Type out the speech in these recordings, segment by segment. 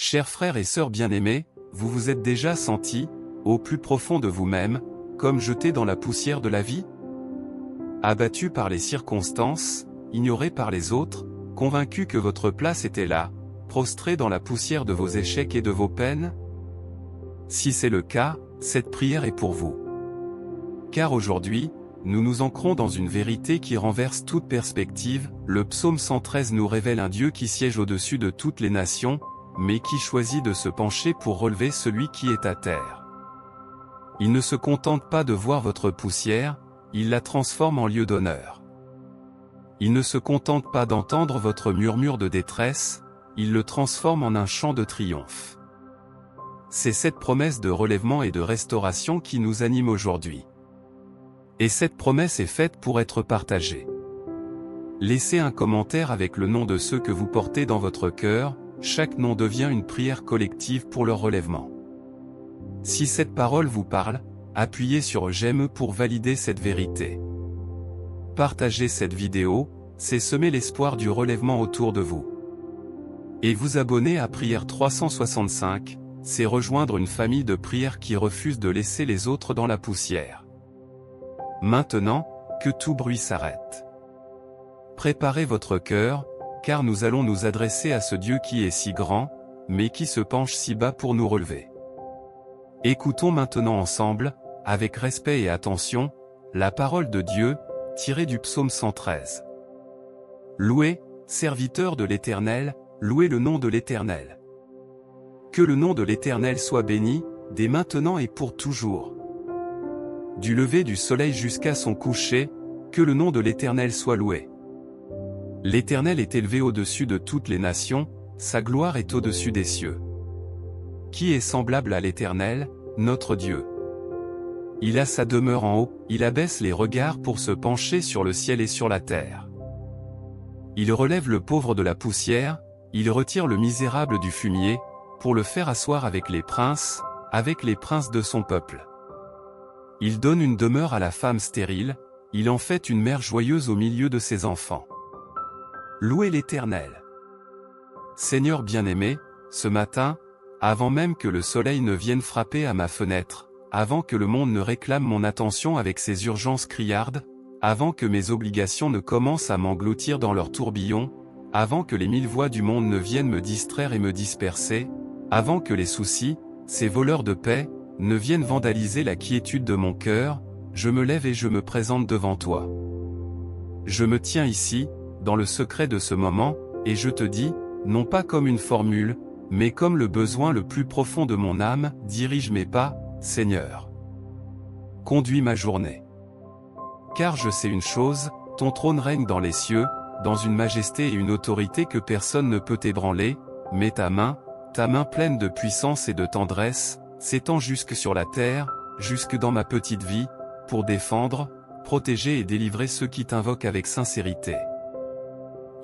Chers frères et sœurs bien-aimés, vous vous êtes déjà sentis, au plus profond de vous-même, comme jetés dans la poussière de la vie? Abattus par les circonstances, ignorés par les autres, convaincus que votre place était là, prostrés dans la poussière de vos échecs et de vos peines? Si c'est le cas, cette prière est pour vous. Car aujourd'hui, nous nous ancrons dans une vérité qui renverse toute perspective. Le psaume 113 nous révèle un Dieu qui siège au-dessus de toutes les nations, mais qui choisit de se pencher pour relever celui qui est à terre. Il ne se contente pas de voir votre poussière, il la transforme en lieu d'honneur. Il ne se contente pas d'entendre votre murmure de détresse, il le transforme en un chant de triomphe. C'est cette promesse de relèvement et de restauration qui nous anime aujourd'hui. Et cette promesse est faite pour être partagée. Laissez un commentaire avec le nom de ceux que vous portez dans votre cœur, chaque nom devient une prière collective pour leur relèvement. Si cette parole vous parle, appuyez sur j'aime pour valider cette vérité. Partagez cette vidéo, c'est semer l'espoir du relèvement autour de vous. Et vous abonner à Prière 365, c'est rejoindre une famille de prières qui refuse de laisser les autres dans la poussière. Maintenant, que tout bruit s'arrête. Préparez votre cœur, car nous allons nous adresser à ce Dieu qui est si grand, mais qui se penche si bas pour nous relever. Écoutons maintenant ensemble, avec respect et attention, la parole de Dieu, tirée du psaume 113. Louez, serviteurs de l'Éternel, louez le nom de l'Éternel. Que le nom de l'Éternel soit béni, dès maintenant et pour toujours. Du lever du soleil jusqu'à son coucher, que le nom de l'Éternel soit loué. L'Éternel est élevé au-dessus de toutes les nations, sa gloire est au-dessus des cieux. Qui est semblable à l'Éternel, notre Dieu? Il a sa demeure en haut, il abaisse les regards pour se pencher sur le ciel et sur la terre. Il relève le pauvre de la poussière, il retire le misérable du fumier, pour le faire asseoir avec les princes de son peuple. Il donne une demeure à la femme stérile, il en fait une mère joyeuse au milieu de ses enfants. Louez l'Éternel. Seigneur bien-aimé, ce matin, avant même que le soleil ne vienne frapper à ma fenêtre, avant que le monde ne réclame mon attention avec ses urgences criardes, avant que mes obligations ne commencent à m'engloutir dans leur tourbillon, avant que les 1000 voix du monde ne viennent me distraire et me disperser, avant que les soucis, ces voleurs de paix, ne viennent vandaliser la quiétude de mon cœur, je me lève et je me présente devant toi. Je me tiens ici, dans le secret de ce moment, et je te dis, non pas comme une formule, mais comme le besoin le plus profond de mon âme, dirige mes pas, Seigneur. Conduis ma journée. Car je sais une chose, ton trône règne dans les cieux, dans une majesté et une autorité que personne ne peut ébranler, mais ta main pleine de puissance et de tendresse, s'étend jusque sur la terre, jusque dans ma petite vie, pour défendre, protéger et délivrer ceux qui t'invoquent avec sincérité.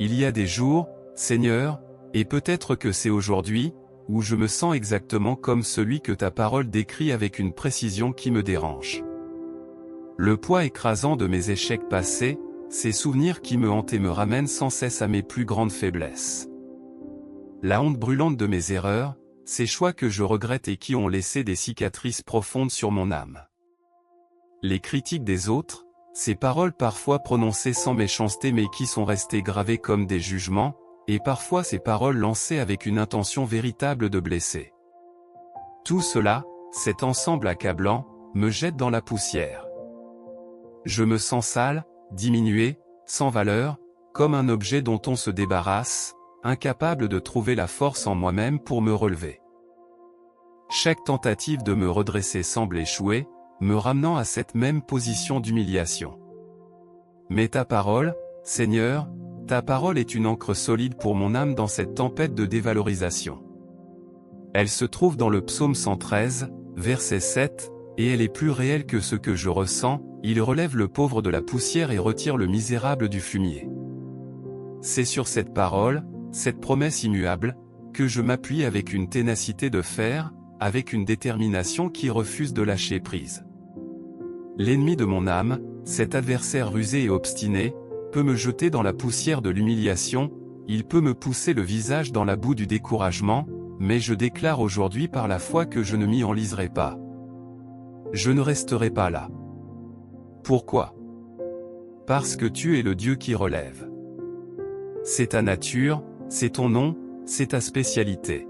Il y a des jours, Seigneur, et peut-être que c'est aujourd'hui, où je me sens exactement comme celui que ta parole décrit avec une précision qui me dérange. Le poids écrasant de mes échecs passés, ces souvenirs qui me hantent et me ramènent sans cesse à mes plus grandes faiblesses. La honte brûlante de mes erreurs, ces choix que je regrette et qui ont laissé des cicatrices profondes sur mon âme. Les critiques des autres, ces paroles parfois prononcées sans méchanceté mais qui sont restées gravées comme des jugements, et parfois ces paroles lancées avec une intention véritable de blesser. Tout cela, cet ensemble accablant, me jette dans la poussière. Je me sens sale, diminué, sans valeur, comme un objet dont on se débarrasse, incapable de trouver la force en moi-même pour me relever. Chaque tentative de me redresser semble échouer, me ramenant à cette même position d'humiliation. Mais ta parole, Seigneur, ta parole est une ancre solide pour mon âme dans cette tempête de dévalorisation. Elle se trouve dans le psaume 113, verset 7, et elle est plus réelle que ce que je ressens, il relève le pauvre de la poussière et retire le misérable du fumier. C'est sur cette parole, cette promesse immuable, que je m'appuie avec une ténacité de fer, avec une détermination qui refuse de lâcher prise. L'ennemi de mon âme, cet adversaire rusé et obstiné, peut me jeter dans la poussière de l'humiliation, il peut me pousser le visage dans la boue du découragement, mais je déclare aujourd'hui par la foi que je ne m'y enliserai pas. Je ne resterai pas là. Pourquoi? Parce que tu es le Dieu qui relève. C'est ta nature, c'est ton nom, c'est ta spécialité.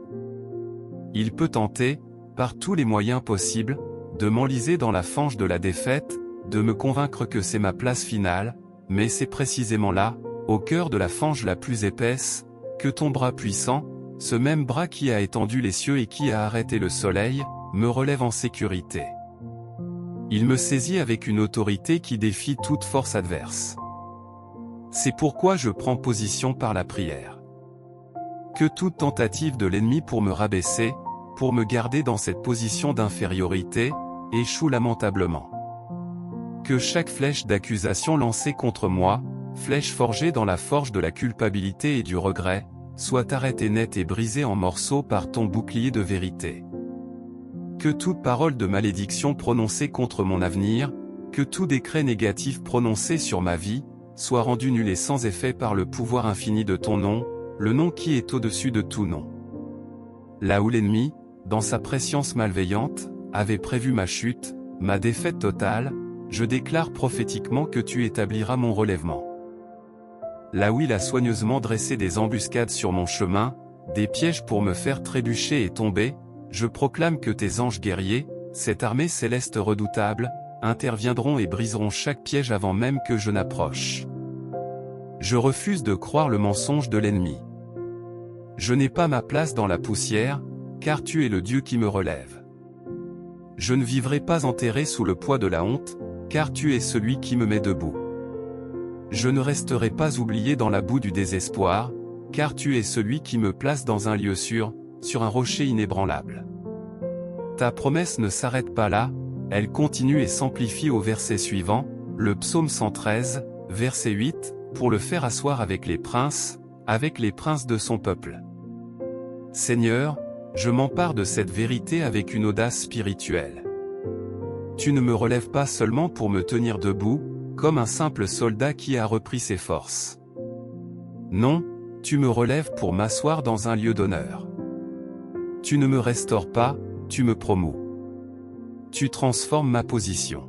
Il peut tenter, par tous les moyens possibles, de m'enliser dans la fange de la défaite, de me convaincre que c'est ma place finale, mais c'est précisément là, au cœur de la fange la plus épaisse, que ton bras puissant, ce même bras qui a étendu les cieux et qui a arrêté le soleil, me relève en sécurité. Il me saisit avec une autorité qui défie toute force adverse. C'est pourquoi je prends position par la prière. Que toute tentative de l'ennemi pour me rabaisser, pour me garder dans cette position d'infériorité, échoue lamentablement. Que chaque flèche d'accusation lancée contre moi, flèche forgée dans la forge de la culpabilité et du regret, soit arrêtée nette et brisée en morceaux par ton bouclier de vérité. Que toute parole de malédiction prononcée contre mon avenir, que tout décret négatif prononcé sur ma vie, soit rendu nul et sans effet par le pouvoir infini de ton nom, le nom qui est au-dessus de tout nom. Là où l'ennemi, dans sa prescience malveillante, avait prévu ma chute, ma défaite totale, je déclare prophétiquement que tu établiras mon relèvement. Là où il a soigneusement dressé des embuscades sur mon chemin, des pièges pour me faire trébucher et tomber, je proclame que tes anges guerriers, cette armée céleste redoutable, interviendront et briseront chaque piège avant même que je n'approche. Je refuse de croire le mensonge de l'ennemi. Je n'ai pas ma place dans la poussière, car tu es le Dieu qui me relève. Je ne vivrai pas enterré sous le poids de la honte, car tu es celui qui me met debout. Je ne resterai pas oublié dans la boue du désespoir, car tu es celui qui me place dans un lieu sûr, sur un rocher inébranlable. Ta promesse ne s'arrête pas là, elle continue et s'amplifie au verset suivant, le psaume 113, verset 8, pour le faire asseoir avec les princes de son peuple. Seigneur, je m'empare de cette vérité avec une audace spirituelle. Tu ne me relèves pas seulement pour me tenir debout, comme un simple soldat qui a repris ses forces. Non, tu me relèves pour m'asseoir dans un lieu d'honneur. Tu ne me restaures pas, tu me promous. Tu transformes ma position.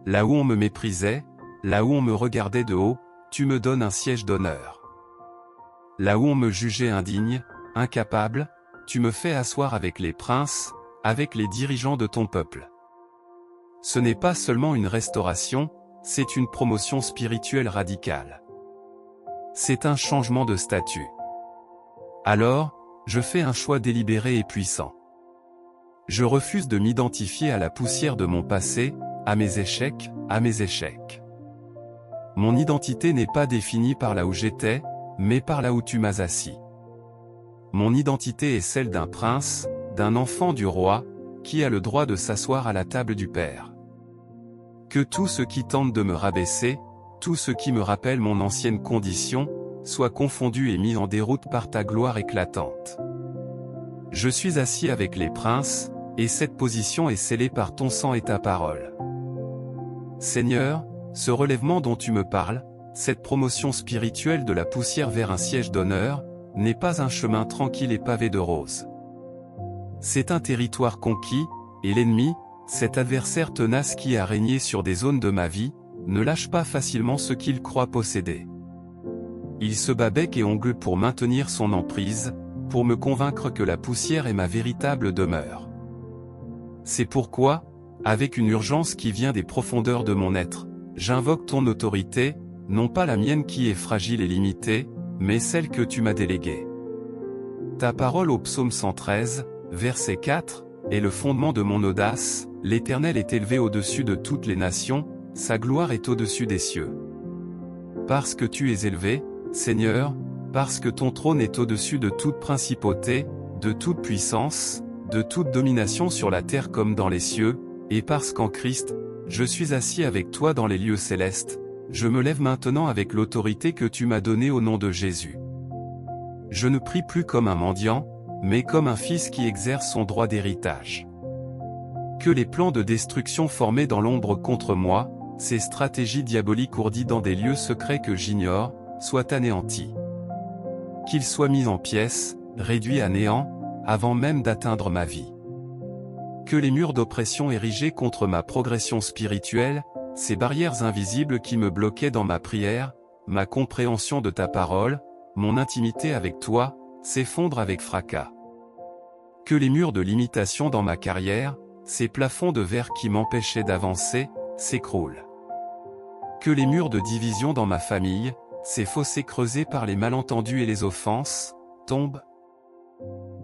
Là où on me méprisait, là où on me regardait de haut, tu me donnes un siège d'honneur. Là où on me jugeait indigne, incapable, tu me fais asseoir avec les princes, avec les dirigeants de ton peuple. Ce n'est pas seulement une restauration, c'est une promotion spirituelle radicale. C'est un changement de statut. Alors, je fais un choix délibéré et puissant. Je refuse de m'identifier à la poussière de mon passé, à mes échecs, Mon identité n'est pas définie par là où j'étais, mais par là où tu m'as assis. Mon identité est celle d'un prince, d'un enfant du roi, qui a le droit de s'asseoir à la table du Père. Que tout ce qui tente de me rabaisser, tout ce qui me rappelle mon ancienne condition, soit confondu et mis en déroute par ta gloire éclatante. Je suis assis avec les princes, et cette position est scellée par ton sang et ta parole. Seigneur, ce relèvement dont tu me parles, cette promotion spirituelle de la poussière vers un siège d'honneur, n'est pas un chemin tranquille et pavé de roses. C'est un territoire conquis, et l'ennemi, cet adversaire tenace qui a régné sur des zones de ma vie, ne lâche pas facilement ce qu'il croit posséder. Il se bat bec et ongle pour maintenir son emprise, pour me convaincre que la poussière est ma véritable demeure. C'est pourquoi, avec une urgence qui vient des profondeurs de mon être, j'invoque ton autorité, non pas la mienne qui est fragile et limitée, mais celle que tu m'as déléguée. Ta parole au psaume 113, verset 4, est le fondement de mon audace, l'Éternel est élevé au-dessus de toutes les nations, sa gloire est au-dessus des cieux. Parce que tu es élevé, Seigneur, parce que ton trône est au-dessus de toute principauté, de toute puissance, de toute domination sur la terre comme dans les cieux, et parce qu'en Christ, je suis assis avec toi dans les lieux célestes, je me lève maintenant avec l'autorité que tu m'as donnée au nom de Jésus. Je ne prie plus comme un mendiant, mais comme un fils qui exerce son droit d'héritage. Que les plans de destruction formés dans l'ombre contre moi, ces stratégies diaboliques ourdies dans des lieux secrets que j'ignore, soient anéantis. Qu'ils soient mis en pièces, réduits à néant, avant même d'atteindre ma vie. Que les murs d'oppression érigés contre ma progression spirituelle, ces barrières invisibles qui me bloquaient dans ma prière, ma compréhension de ta parole, mon intimité avec toi, s'effondrent avec fracas. Que les murs de limitation dans ma carrière, ces plafonds de verre qui m'empêchaient d'avancer, s'écroulent. Que les murs de division dans ma famille, ces fossés creusés par les malentendus et les offenses, tombent.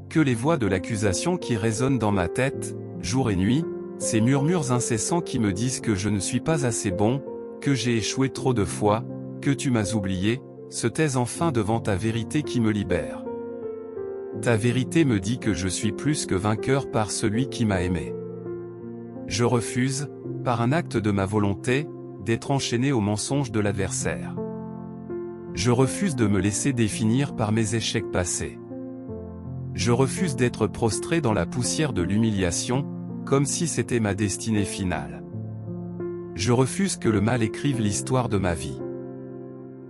Que les voix de l'accusation qui résonnent dans ma tête, jour et nuit, ces murmures incessants qui me disent que je ne suis pas assez bon, que j'ai échoué trop de fois, que tu m'as oublié, se taisent enfin devant ta vérité qui me libère. Ta vérité me dit que je suis plus que vainqueur par celui qui m'a aimé. Je refuse, par un acte de ma volonté, d'être enchaîné au mensonge de l'adversaire. Je refuse de me laisser définir par mes échecs passés. Je refuse d'être prostré dans la poussière de l'humiliation, comme si c'était ma destinée finale. Je refuse que le mal écrive l'histoire de ma vie.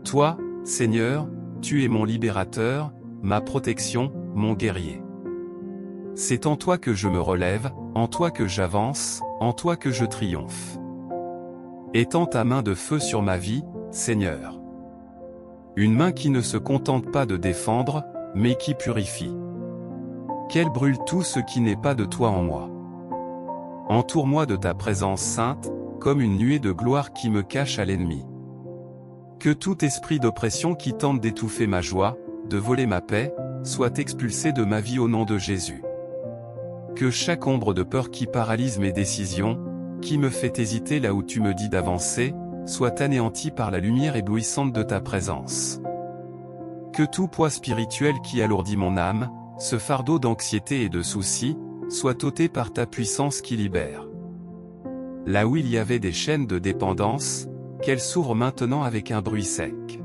Toi, Seigneur, tu es mon libérateur, ma protection, mon guerrier. C'est en toi que je me relève, en toi que j'avance, en toi que je triomphe. Étends ta main de feu sur ma vie, Seigneur. Une main qui ne se contente pas de défendre, mais qui purifie. Qu'elle brûle tout ce qui n'est pas de toi en moi. Entoure-moi de ta présence sainte, comme une nuée de gloire qui me cache à l'ennemi. Que tout esprit d'oppression qui tente d'étouffer ma joie, de voler ma paix, soit expulsé de ma vie au nom de Jésus. Que chaque ombre de peur qui paralyse mes décisions, qui me fait hésiter là où tu me dis d'avancer, soit anéantie par la lumière éblouissante de ta présence. Que tout poids spirituel qui alourdit mon âme, ce fardeau d'anxiété et de soucis, soit ôté par ta puissance qui libère. Là où il y avait des chaînes de dépendance, qu'elles s'ouvrent maintenant avec un bruit sec.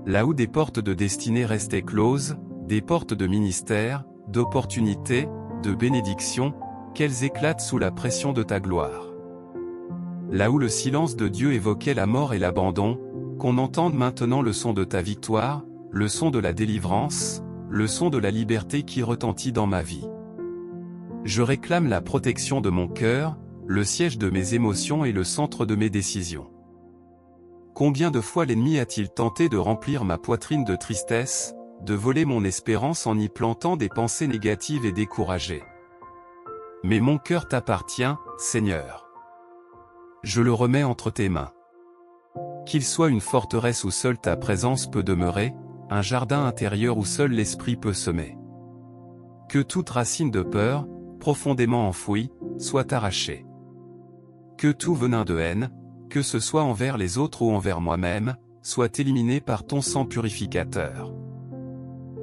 Là où des portes de destinée restaient closes, des portes de ministère, d'opportunité, de bénédiction, qu'elles éclatent sous la pression de ta gloire. Là où le silence de Dieu évoquait la mort et l'abandon, qu'on entende maintenant le son de ta victoire, le son de la délivrance, le son de la liberté qui retentit dans ma vie. Je réclame la protection de mon cœur, le siège de mes émotions et le centre de mes décisions. Combien de fois l'ennemi a-t-il tenté de remplir ma poitrine de tristesse, de voler mon espérance en y plantant des pensées négatives et découragées. Mais mon cœur t'appartient, Seigneur. Je le remets entre tes mains. Qu'il soit une forteresse où seule ta présence peut demeurer, un jardin intérieur où seul l'esprit peut semer. Que toute racine de peur, profondément enfouie, soit arrachée. Que tout venin de haine, que ce soit envers les autres ou envers moi-même, soit éliminé par ton sang purificateur.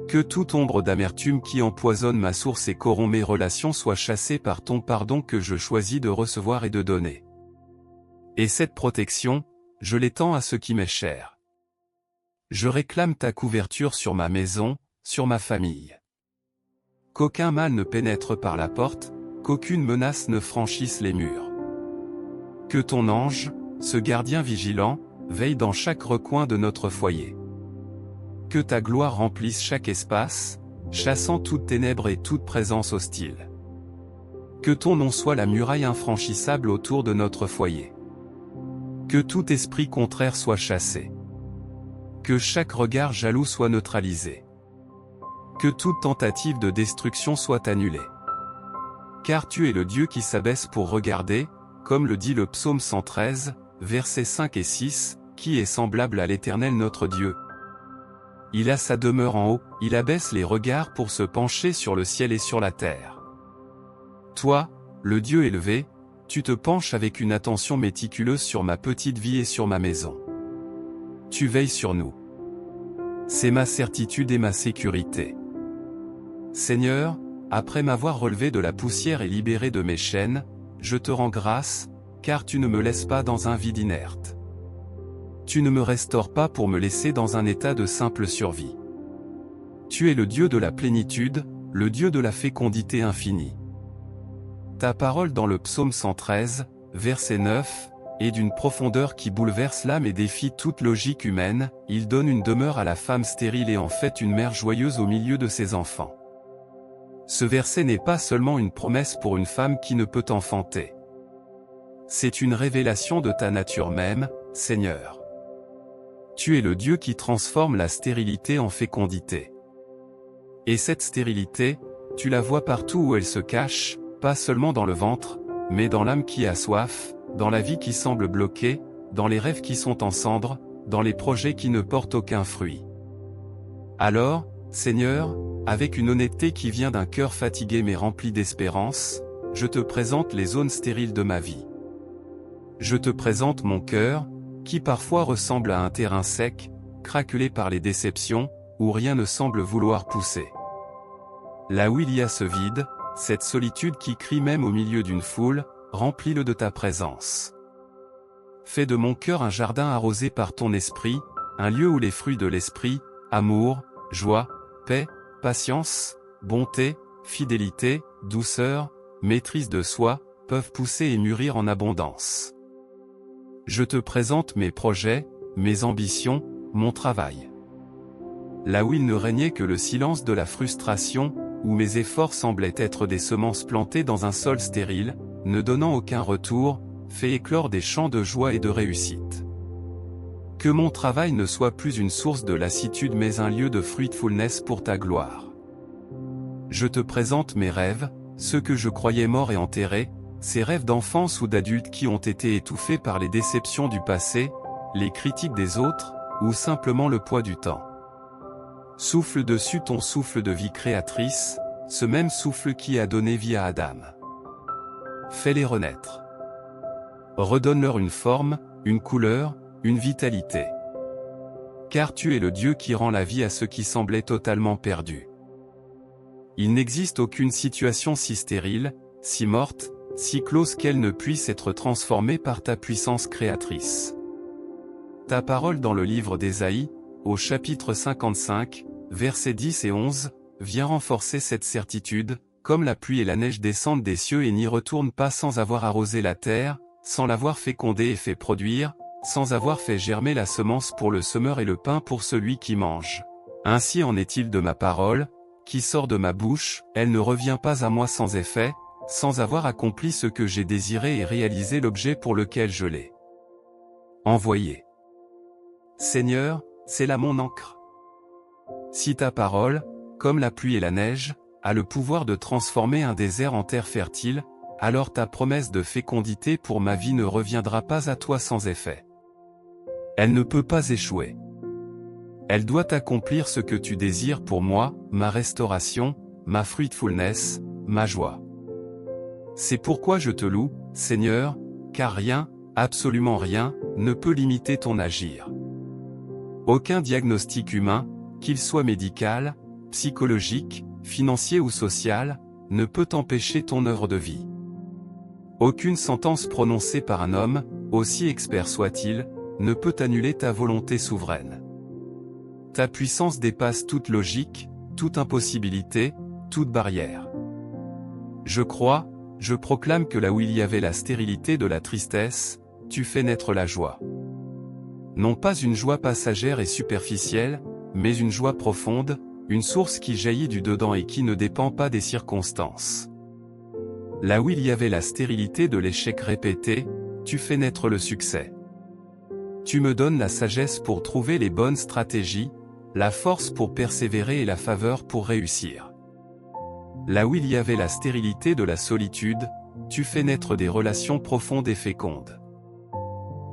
Que toute ombre d'amertume qui empoisonne ma source et corrompt mes relations soit chassée par ton pardon que je choisis de recevoir et de donner. Et cette protection, je l'étends à ce qui m'est cher. Je réclame ta couverture sur ma maison, sur ma famille. Qu'aucun mal ne pénètre par la porte, qu'aucune menace ne franchisse les murs. Que ton ange, ce gardien vigilant, veille dans chaque recoin de notre foyer. Que ta gloire remplisse chaque espace, chassant toute ténèbre et toute présence hostile. Que ton nom soit la muraille infranchissable autour de notre foyer. Que tout esprit contraire soit chassé. Que chaque regard jaloux soit neutralisé. Que toute tentative de destruction soit annulée. Car tu es le Dieu qui s'abaisse pour regarder, comme le dit le psaume 113, versets 5 et 6, qui est semblable à l'Éternel notre Dieu. Il a sa demeure en haut, il abaisse les regards pour se pencher sur le ciel et sur la terre. Toi, le Dieu élevé, tu te penches avec une attention méticuleuse sur ma petite vie et sur ma maison. Tu veilles sur nous. C'est ma certitude et ma sécurité. Seigneur, après m'avoir relevé de la poussière et libéré de mes chaînes, je te rends grâce, car tu ne me laisses pas dans un vide inerte. Tu ne me restaures pas pour me laisser dans un état de simple survie. Tu es le Dieu de la plénitude, le Dieu de la fécondité infinie. Ta parole dans le psaume 113, verset 9, est d'une profondeur qui bouleverse l'âme et défie toute logique humaine. Il donne une demeure à la femme stérile et en fait une mère joyeuse au milieu de ses enfants. Ce verset n'est pas seulement une promesse pour une femme qui ne peut enfanter. C'est une révélation de ta nature même, Seigneur. Tu es le Dieu qui transforme la stérilité en fécondité. Et cette stérilité, tu la vois partout où elle se cache, pas seulement dans le ventre, mais dans l'âme qui a soif, dans la vie qui semble bloquée, dans les rêves qui sont en cendres, dans les projets qui ne portent aucun fruit. Alors, Seigneur, avec une honnêteté qui vient d'un cœur fatigué mais rempli d'espérance, je te présente les zones stériles de ma vie. Je te présente mon cœur, qui parfois ressemble à un terrain sec, craquelé par les déceptions, où rien ne semble vouloir pousser. Là où il y a ce vide, cette solitude qui crie même au milieu d'une foule, remplis-le de ta présence. Fais de mon cœur un jardin arrosé par ton esprit, un lieu où les fruits de l'esprit, amour, joie, paix, patience, bonté, fidélité, douceur, maîtrise de soi, peuvent pousser et mûrir en abondance. Je te présente mes projets, mes ambitions, mon travail. Là où il ne régnait que le silence de la frustration, où mes efforts semblaient être des semences plantées dans un sol stérile, ne donnant aucun retour, fais éclore des chants de joie et de réussite. Que mon travail ne soit plus une source de lassitude mais un lieu de fruitfulness pour ta gloire. Je te présente mes rêves, ceux que je croyais morts et enterrés, ces rêves d'enfance ou d'adultes qui ont été étouffés par les déceptions du passé, les critiques des autres, ou simplement le poids du temps. Souffle dessus ton souffle de vie créatrice, ce même souffle qui a donné vie à Adam. Fais-les renaître. Redonne-leur une forme, une couleur, une vitalité. Car tu es le Dieu qui rend la vie à ceux qui semblaient totalement perdus. Il n'existe aucune situation si stérile, si morte, si close qu'elle ne puisse être transformée par ta puissance créatrice. Ta parole dans le livre d'Ésaïe, au chapitre 55, versets 10 et 11, vient renforcer cette certitude, comme la pluie et la neige descendent des cieux et n'y retournent pas sans avoir arrosé la terre, sans l'avoir fécondée et fait produire, sans avoir fait germer la semence pour le semeur et le pain pour celui qui mange. Ainsi en est-il de ma parole, qui sort de ma bouche, elle ne revient pas à moi sans effet, sans avoir accompli ce que j'ai désiré et réalisé l'objet pour lequel je l'ai envoyé. Seigneur, c'est là mon encre. Si ta parole, comme la pluie et la neige, a le pouvoir de transformer un désert en terre fertile, alors ta promesse de fécondité pour ma vie ne reviendra pas à toi sans effet. Elle ne peut pas échouer. Elle doit accomplir ce que tu désires pour moi, ma restauration, ma fruitfulness, ma joie. C'est pourquoi je te loue, Seigneur, car rien, absolument rien, ne peut limiter ton agir. Aucun diagnostic humain, qu'il soit médical, psychologique, financier ou social, ne peut empêcher ton œuvre de vie. Aucune sentence prononcée par un homme, aussi expert soit-il, ne peut annuler ta volonté souveraine. Ta puissance dépasse toute logique, toute impossibilité, toute barrière. Je crois, je proclame que là où il y avait la stérilité de la tristesse, tu fais naître la joie. Non pas une joie passagère et superficielle, mais une joie profonde, une source qui jaillit du dedans et qui ne dépend pas des circonstances. Là où il y avait la stérilité de l'échec répété, tu fais naître le succès. Tu me donnes la sagesse pour trouver les bonnes stratégies, la force pour persévérer et la faveur pour réussir. Là où il y avait la stérilité de la solitude, tu fais naître des relations profondes et fécondes.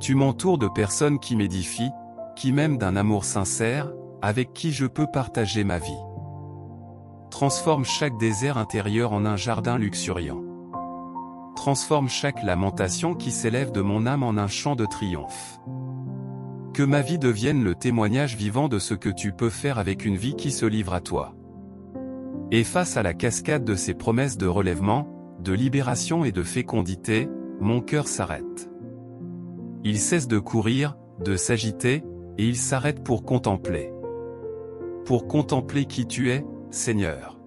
Tu m'entoures de personnes qui m'édifient, qui m'aiment d'un amour sincère, avec qui je peux partager ma vie. Transforme chaque désert intérieur en un jardin luxuriant. Transforme chaque lamentation qui s'élève de mon âme en un chant de triomphe. Que ma vie devienne le témoignage vivant de ce que tu peux faire avec une vie qui se livre à toi. Et face à la cascade de ces promesses de relèvement, de libération et de fécondité, mon cœur s'arrête. Il cesse de courir, de s'agiter, et il s'arrête pour contempler. Pour contempler qui tu es, Seigneur.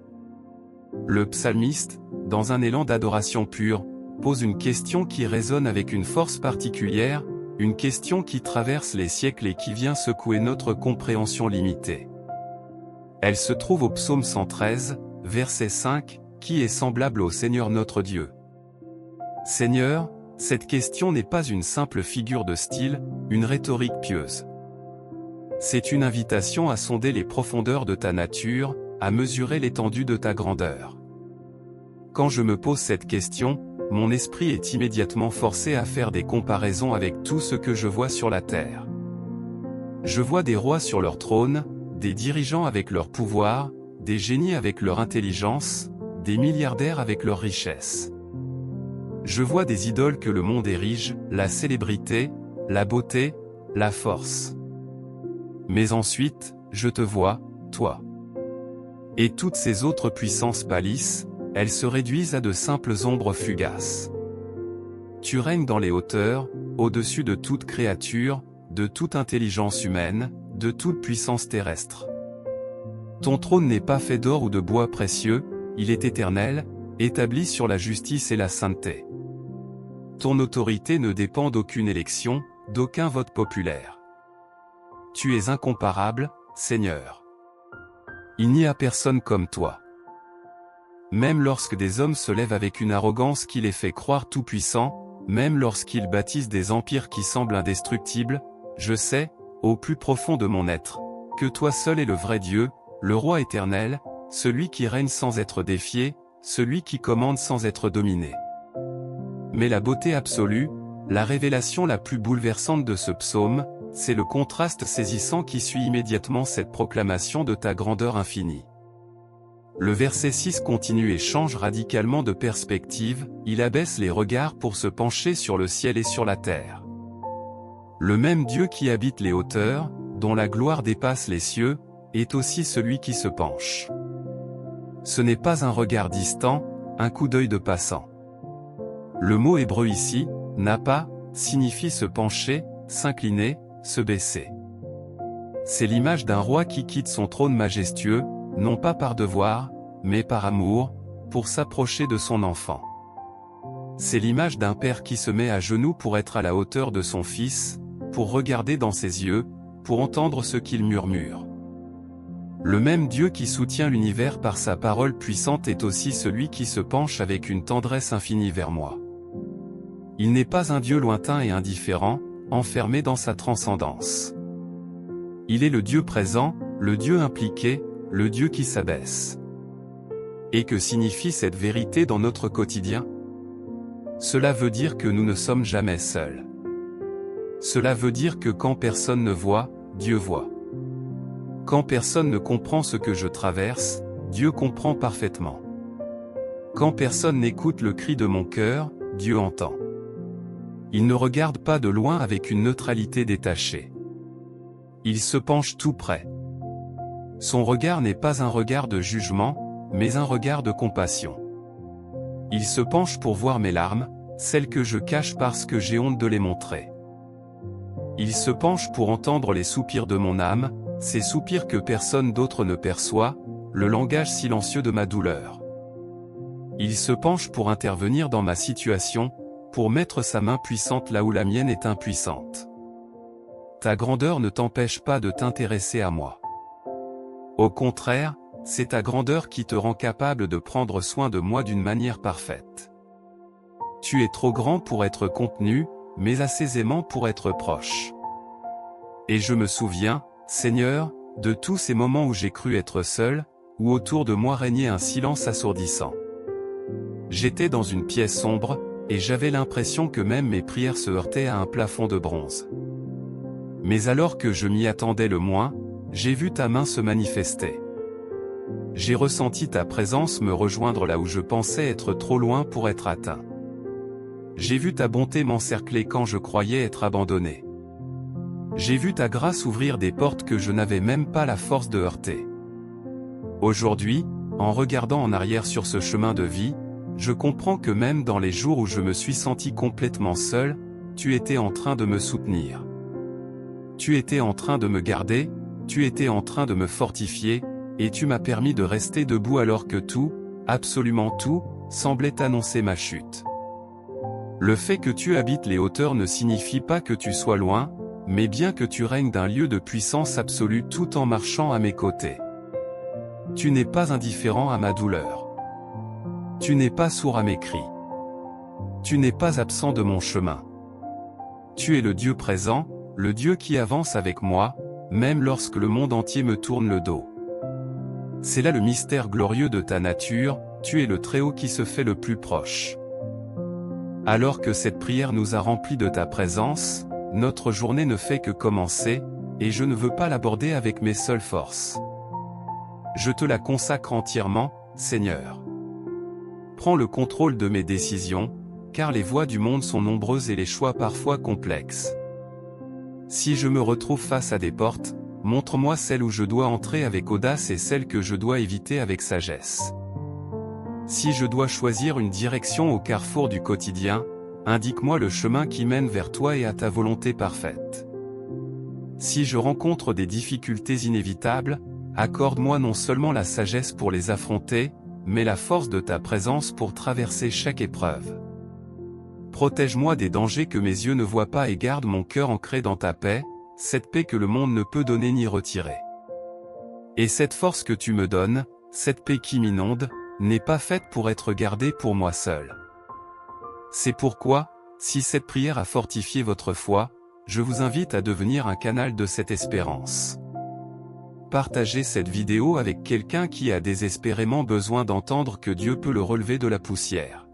Le psalmiste, dans un élan d'adoration pure, pose une question qui résonne avec une force particulière, une question qui traverse les siècles et qui vient secouer notre compréhension limitée. Elle se trouve au psaume 113, verset 5, qui est semblable au Seigneur notre Dieu? Seigneur, cette question n'est pas une simple figure de style, une rhétorique pieuse. C'est une invitation à sonder les profondeurs de ta nature, à mesurer l'étendue de ta grandeur. Quand je me pose cette question, mon esprit est immédiatement forcé à faire des comparaisons avec tout ce que je vois sur la terre. Je vois des rois sur leur trône, des dirigeants avec leur pouvoir, des génies avec leur intelligence, des milliardaires avec leur richesse. Je vois des idoles que le monde érige, la célébrité, la beauté, la force. Mais ensuite, je te vois, toi. Et toutes ces autres puissances pâlissent, elles se réduisent à de simples ombres fugaces. Tu règnes dans les hauteurs, au-dessus de toute créature, de toute intelligence humaine, de toute puissance terrestre. Ton trône n'est pas fait d'or ou de bois précieux, il est éternel, établi sur la justice et la sainteté. Ton autorité ne dépend d'aucune élection, d'aucun vote populaire. Tu es incomparable, Seigneur. Il n'y a personne comme toi. Même lorsque des hommes se lèvent avec une arrogance qui les fait croire tout-puissants, même lorsqu'ils bâtissent des empires qui semblent indestructibles, je sais, au plus profond de mon être, que toi seul es le vrai Dieu, le roi éternel, celui qui règne sans être défié, celui qui commande sans être dominé. Mais la beauté absolue, la révélation la plus bouleversante de ce psaume, c'est le contraste saisissant qui suit immédiatement cette proclamation de ta grandeur infinie. Le verset 6 continue et change radicalement de perspective, il abaisse les regards pour se pencher sur le ciel et sur la terre. Le même Dieu qui habite les hauteurs, dont la gloire dépasse les cieux, est aussi celui qui se penche. Ce n'est pas un regard distant, un coup d'œil de passant. Le mot hébreu ici, napa, signifie se pencher, s'incliner, se baisser. C'est l'image d'un roi qui quitte son trône majestueux, non pas par devoir, mais par amour, pour s'approcher de son enfant. C'est l'image d'un père qui se met à genoux pour être à la hauteur de son fils, pour regarder dans ses yeux, pour entendre ce qu'il murmure. Le même Dieu qui soutient l'univers par sa parole puissante est aussi celui qui se penche avec une tendresse infinie vers moi. Il n'est pas un Dieu lointain et indifférent, enfermé dans sa transcendance. Il est le Dieu présent, le Dieu impliqué, le Dieu qui s'abaisse. Et que signifie cette vérité dans notre quotidien? Cela veut dire que nous ne sommes jamais seuls. Cela veut dire que quand personne ne voit, Dieu voit. Quand personne ne comprend ce que je traverse, Dieu comprend parfaitement. Quand personne n'écoute le cri de mon cœur, Dieu entend. Il ne regarde pas de loin avec une neutralité détachée. Il se penche tout près. Son regard n'est pas un regard de jugement, mais un regard de compassion. Il se penche pour voir mes larmes, celles que je cache parce que j'ai honte de les montrer. Il se penche pour entendre les soupirs de mon âme, ces soupirs que personne d'autre ne perçoit, le langage silencieux de ma douleur. Il se penche pour intervenir dans ma situation, pour mettre sa main puissante là où la mienne est impuissante. Ta grandeur ne t'empêche pas de t'intéresser à moi. Au contraire, c'est ta grandeur qui te rend capable de prendre soin de moi d'une manière parfaite. Tu es trop grand pour être contenu, mais assez aimant pour être proche. Et je me souviens, Seigneur, de tous ces moments où j'ai cru être seul, où autour de moi régnait un silence assourdissant. J'étais dans une pièce sombre, et j'avais l'impression que même mes prières se heurtaient à un plafond de bronze. Mais alors que je m'y attendais le moins, j'ai vu ta main se manifester. J'ai ressenti ta présence me rejoindre là où je pensais être trop loin pour être atteint. J'ai vu ta bonté m'encercler quand je croyais être abandonné. J'ai vu ta grâce ouvrir des portes que je n'avais même pas la force de heurter. Aujourd'hui, en regardant en arrière sur ce chemin de vie, je comprends que même dans les jours où je me suis senti complètement seul, tu étais en train de me soutenir. Tu étais en train de me garder, tu étais en train de me fortifier, et tu m'as permis de rester debout alors que tout, absolument tout, semblait annoncer ma chute. Le fait que tu habites les hauteurs ne signifie pas que tu sois loin, mais bien que tu règnes d'un lieu de puissance absolue tout en marchant à mes côtés. Tu n'es pas indifférent à ma douleur. Tu n'es pas sourd à mes cris. Tu n'es pas absent de mon chemin. Tu es le Dieu présent, le Dieu qui avance avec moi, même lorsque le monde entier me tourne le dos. C'est là le mystère glorieux de ta nature, tu es le Très-Haut qui se fait le plus proche. Alors que cette prière nous a remplis de ta présence, notre journée ne fait que commencer, et je ne veux pas l'aborder avec mes seules forces. Je te la consacre entièrement, Seigneur. Prends le contrôle de mes décisions, car les voies du monde sont nombreuses et les choix parfois complexes. Si je me retrouve face à des portes, montre-moi celle où je dois entrer avec audace et celle que je dois éviter avec sagesse. Si je dois choisir une direction au carrefour du quotidien, indique-moi le chemin qui mène vers toi et à ta volonté parfaite. Si je rencontre des difficultés inévitables, accorde-moi non seulement la sagesse pour les affronter, mais la force de ta présence pour traverser chaque épreuve. Protège-moi des dangers que mes yeux ne voient pas et garde mon cœur ancré dans ta paix, cette paix que le monde ne peut donner ni retirer. Et cette force que tu me donnes, cette paix qui m'inonde, n'est pas faite pour être gardée pour moi seul. C'est pourquoi, si cette prière a fortifié votre foi, je vous invite à devenir un canal de cette espérance. Partagez cette vidéo avec quelqu'un qui a désespérément besoin d'entendre que Dieu peut le relever de la poussière.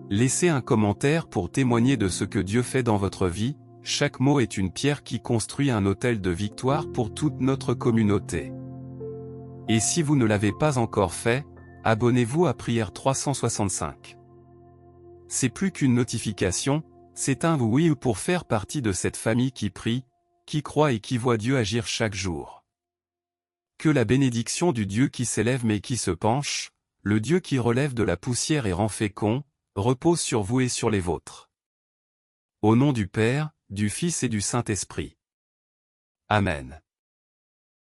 Laissez un commentaire pour témoigner de ce que Dieu fait dans votre vie, chaque mot est une pierre qui construit un autel de victoire pour toute notre communauté. Et si vous ne l'avez pas encore fait, abonnez-vous à Prière 365. C'est plus qu'une notification, c'est un oui pour faire partie de cette famille qui prie, qui croit et qui voit Dieu agir chaque jour. Que la bénédiction du Dieu qui s'élève mais qui se penche, le Dieu qui relève de la poussière et rend fécond, repose sur vous et sur les vôtres. Au nom du Père, du Fils et du Saint-Esprit. Amen.